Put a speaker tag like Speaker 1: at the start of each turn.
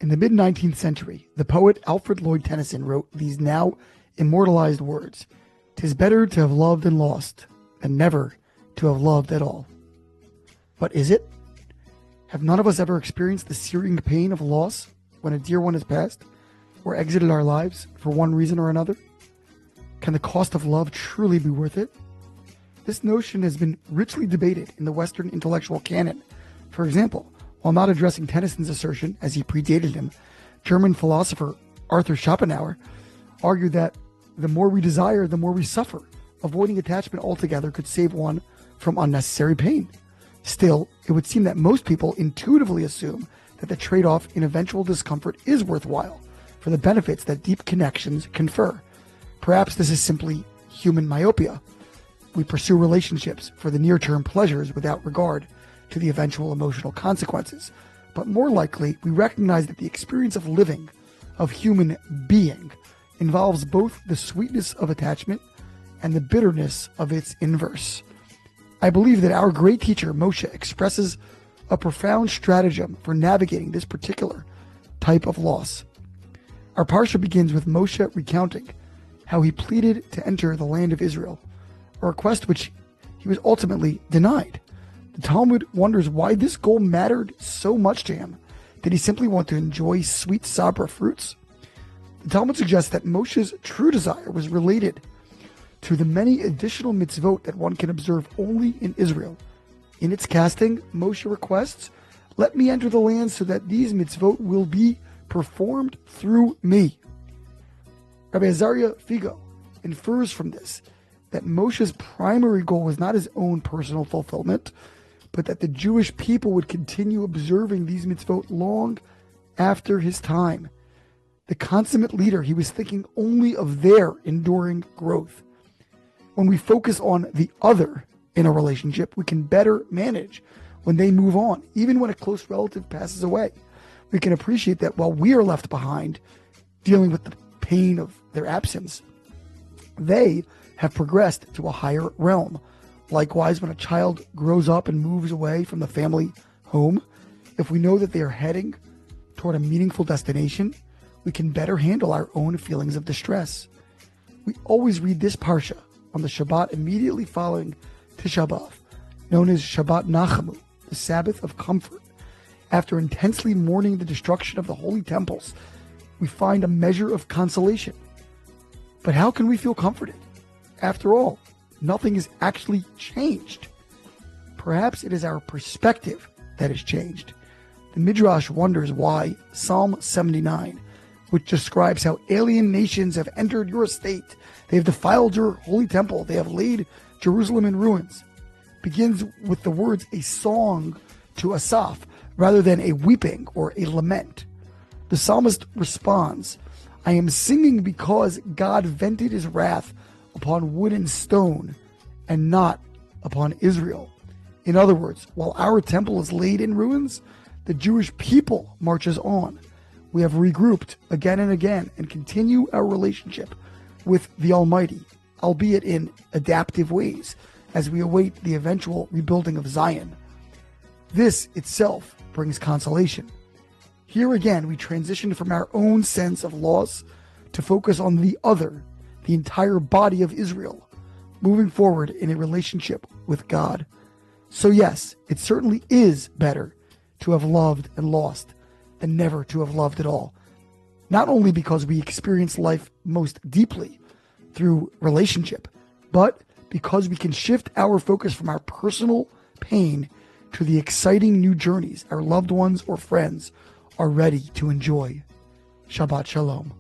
Speaker 1: In the mid-19th century, the poet Alfred Lloyd Tennyson wrote these now immortalized words: "'Tis better to have loved and lost than never to have loved at all." But is it? Have none of us ever experienced the searing pain of loss when a dear one has passed or exited our lives for one reason or another? Can the cost of love truly be worth it? This notion has been richly debated in the Western intellectual canon. For example, while not addressing Tennyson's assertion, as he predated him, German philosopher Arthur Schopenhauer argued that the more we desire, the more we suffer. Avoiding attachment altogether could save one from unnecessary pain. Still, it would seem that most people intuitively assume that the trade-off in eventual discomfort is worthwhile for the benefits that deep connections confer. Perhaps this is simply human myopia. We pursue relationships for the near-term pleasures without regard to the eventual emotional consequences. But more likely, we recognize that the experience of living, of human being, involves both the sweetness of attachment and the bitterness of its inverse. I believe that our great teacher Moshe expresses a profound stratagem for navigating this particular type of loss. Our Parsha begins with Moshe recounting how he pleaded to enter the land of Israel, a request which he was ultimately denied. The Talmud wonders why this goal mattered so much to him. Did he simply want to enjoy sweet sabra fruits? The Talmud suggests that Moshe's true desire was related to the many additional mitzvot that one can observe only in Israel. In its casting, Moshe requests, "Let me enter the land so that these mitzvot will be performed through me." Rabbi Azariah Figo infers from this that Moshe's primary goal was not his own personal fulfillment, but that the Jewish people would continue observing these mitzvot long after his time. The consummate leader, he was thinking only of their enduring growth. When we focus on the other in a relationship, we can better manage when they move on, even when a close relative passes away. We can appreciate that while we are left behind dealing with the pain of their absence, they have progressed to a higher realm. Likewise, when a child grows up and moves away from the family home, if we know that they are heading toward a meaningful destination, we can better handle our own feelings of distress. We always read this Parsha on the Shabbat immediately following Tisha B'Av, known as Shabbat Nachamu, the Sabbath of comfort. After intensely mourning the destruction of the holy temples, we find a measure of consolation. But how can we feel comforted? After all, nothing has actually changed. Perhaps it is our perspective that has changed. The Midrash wonders why Psalm 79, which describes how alien nations have entered your estate, they have defiled your holy temple, they have laid Jerusalem in ruins, begins with the words a song to Asaph rather than a weeping or a lament. The psalmist responds, "I am singing because God vented his wrath upon wood and stone and not upon Israel." In other words, while our temple is laid in ruins, the Jewish people marches on. We have regrouped again and again and continue our relationship with the Almighty, albeit in adaptive ways, as we await the eventual rebuilding of Zion. This itself brings consolation. Here again, we transition from our own sense of loss to focus on the other, the entire body of Israel, moving forward in a relationship with God. So yes, it certainly is better to have loved and lost than never to have loved at all. Not only because we experience life most deeply through relationship, but because we can shift our focus from our personal pain to the exciting new journeys our loved ones or friends are ready to enjoy. Shabbat Shalom.